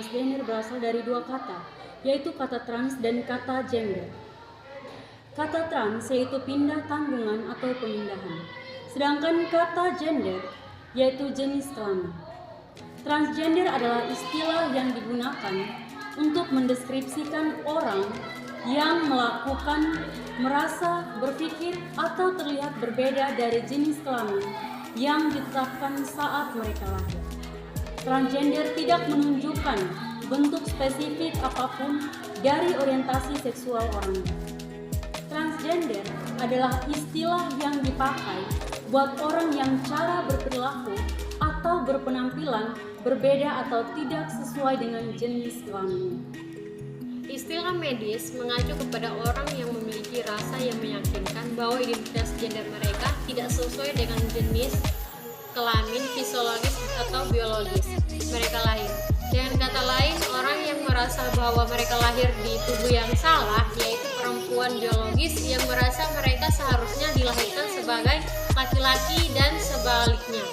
transgender berasal dari dua kata, yaitu kata trans dan kata gender. Kata trans yaitu pindah tanggungan atau pemindahan, sedangkan kata gender yaitu jenis kelamin. Transgender adalah istilah yang digunakan untuk mendeskripsikan orang yang melakukan, merasa, berpikir, atau terlihat berbeda dari jenis kelamin yang ditetapkan saat mereka lahir. Transgender tidak menunjukkan bentuk spesifik apapun dari orientasi seksual orangnya. Transgender adalah istilah yang dipakai buat orang yang cara berperilaku atau berpenampilan berbeda atau tidak sesuai dengan jenis kelaminnya. Istilah medis mengacu kepada orang yang memiliki rasa yang meyakinkan bahwa identitas gender mereka tidak sesuai dengan jenis kelamin fisiologis atau biologis mereka lahir. Dengan kata lain, orang yang merasa bahwa mereka lahir di tubuh yang salah, yaitu perempuan biologis yang merasa mereka seharusnya dilahirkan sebagai laki-laki dan sebaliknya.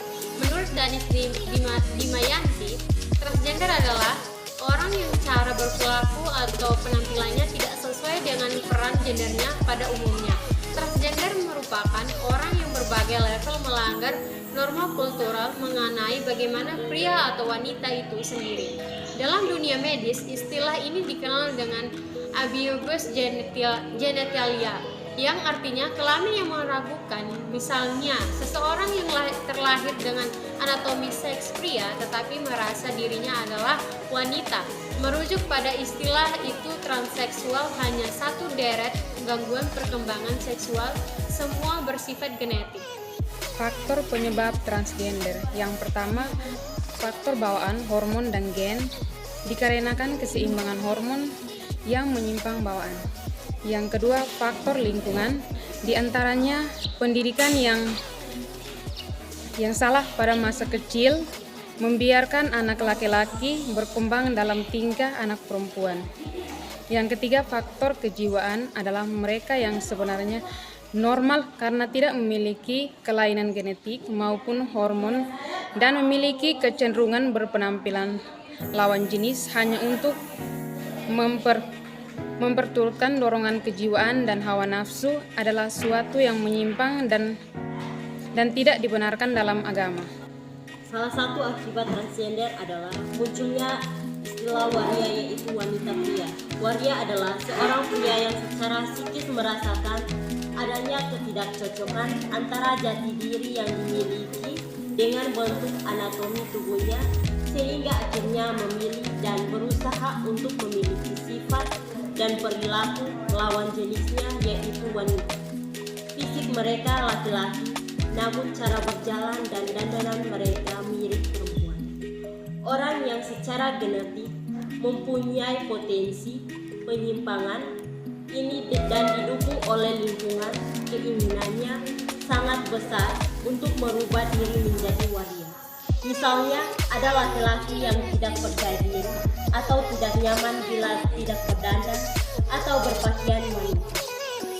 Menurut Danis Dimayanti, transgender adalah orang yang cara berperilaku atau penampilannya tidak sesuai dengan peran gendernya pada umumnya. Transgender merupakan orang yang berbagai level melanggar norma kultural mengenai bagaimana pria atau wanita itu sendiri. Dalam dunia medis, istilah ini dikenal dengan ambiguous genitalia, yang artinya kelamin yang meragukan. Misalnya, seseorang yang terlahir dengan anatomi seks pria tetapi merasa dirinya adalah wanita. Merujuk pada istilah itu, transseksual hanya satu deret gangguan perkembangan seksual, semua bersifat genetik. Faktor penyebab transgender. Yang pertama, faktor bawaan hormon dan gen, dikarenakan keseimbangan hormon yang menyimpang bawaan. Yang kedua, faktor lingkungan, diantaranya pendidikan yang salah pada masa kecil, membiarkan anak laki-laki berkembang dalam tingkah anak perempuan. Yang ketiga, faktor kejiwaan adalah mereka yang sebenarnya normal karena tidak memiliki kelainan genetik maupun hormon dan memiliki kecenderungan berpenampilan lawan jenis hanya untuk memperturutkan dorongan kejiwaan dan hawa nafsu adalah suatu yang menyimpang dan tidak dibenarkan dalam agama. Salah satu akibat transgender adalah munculnya istilah waria, yaitu wanita pria. Waria adalah seorang pria yang secara psikis merasakan adanya ketidakcocokan antara jati diri yang dimiliki dengan bentuk anatomi tubuhnya, sehingga akhirnya memilih dan berusaha untuk memiliki sifat dan perilaku melawan jenisnya, yaitu wanita. Fisik mereka laki-laki, namun cara berjalan dan dandanan mereka mirip perempuan. Orang yang secara genetik mempunyai potensi penyimpangan ini dan didukung oleh lingkungan, keinginannya sangat besar untuk merubah diri menjadi waria. Misalnya, ada laki-laki yang tidak percaya diri atau tidak nyaman bila tidak berdandan atau berpakaian wanita.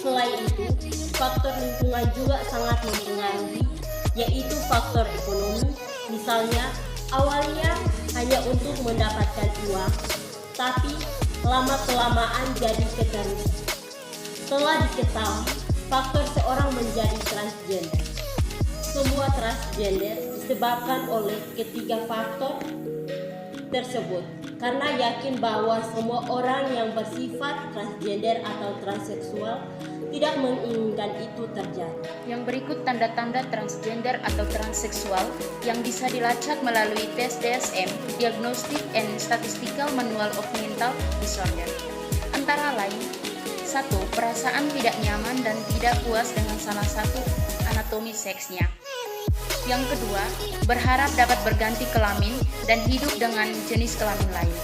Selain itu, faktor lingkungan juga sangat mempengaruhi, yaitu faktor ekonomi. Misalnya, awalnya hanya untuk mendapatkan uang, tapi lama-kelamaan jadi keterusan. Setelah diketahui faktor seorang menjadi transgender, semua transgender disebabkan oleh ketiga faktor tersebut, karena yakin bahwa semua orang yang bersifat transgender atau transseksual tidak menginginkan itu terjadi. Yang berikut tanda-tanda transgender atau transseksual yang bisa dilacak melalui tes DSM, Diagnostic and Statistical Manual of Mental Disorder. Antara lain, 1. Perasaan tidak nyaman dan tidak puas dengan salah satu anatomi seksnya. Yang kedua, berharap dapat berganti kelamin dan hidup dengan jenis kelamin lain.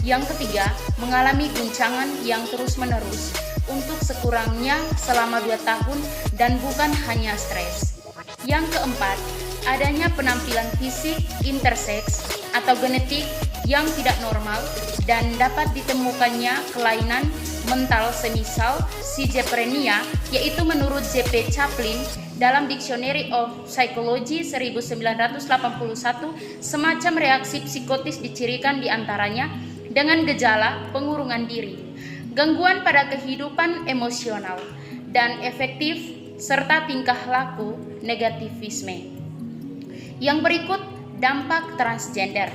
Yang ketiga, mengalami guncangan yang terus-menerus untuk sekurangnya selama 2 tahun dan bukan hanya stres. Yang keempat, adanya penampilan fisik interseks atau genetik yang tidak normal dan dapat ditemukannya kelainan mental semisal schizophrenia, yaitu menurut J.P. Chaplin dalam Dictionary of Psychology 1981 semacam reaksi psikotis dicirikan diantaranya dengan gejala pengurungan diri, gangguan pada kehidupan emosional, dan efektif serta tingkah laku negativisme. Yang berikut dampak transgender.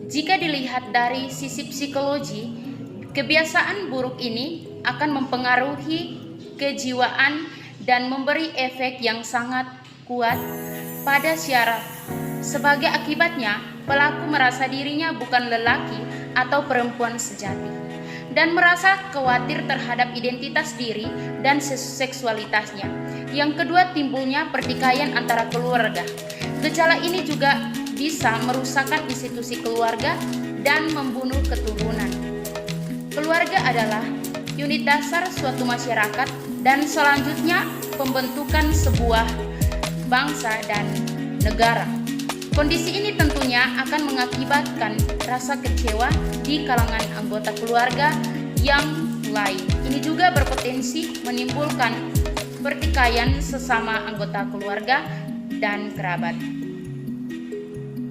Jika dilihat dari sisi psikologi, kebiasaan buruk ini akan mempengaruhi kejiwaan dan memberi efek yang sangat kuat pada syaraf. Sebagai akibatnya, pelaku merasa dirinya bukan lelaki atau perempuan sejati dan merasa khawatir terhadap identitas diri dan seksualitasnya. Yang kedua, timbulnya pertikaian antara keluarga. Gejala ini juga bisa merusakkan institusi keluarga dan membunuh keturunan. Keluarga adalah unit dasar suatu masyarakat dan selanjutnya pembentukan sebuah bangsa dan negara. Kondisi ini tentunya akan mengakibatkan rasa kecewa di kalangan anggota keluarga yang lain. Ini juga berpotensi menimbulkan pertikaian sesama anggota keluarga dan kerabat.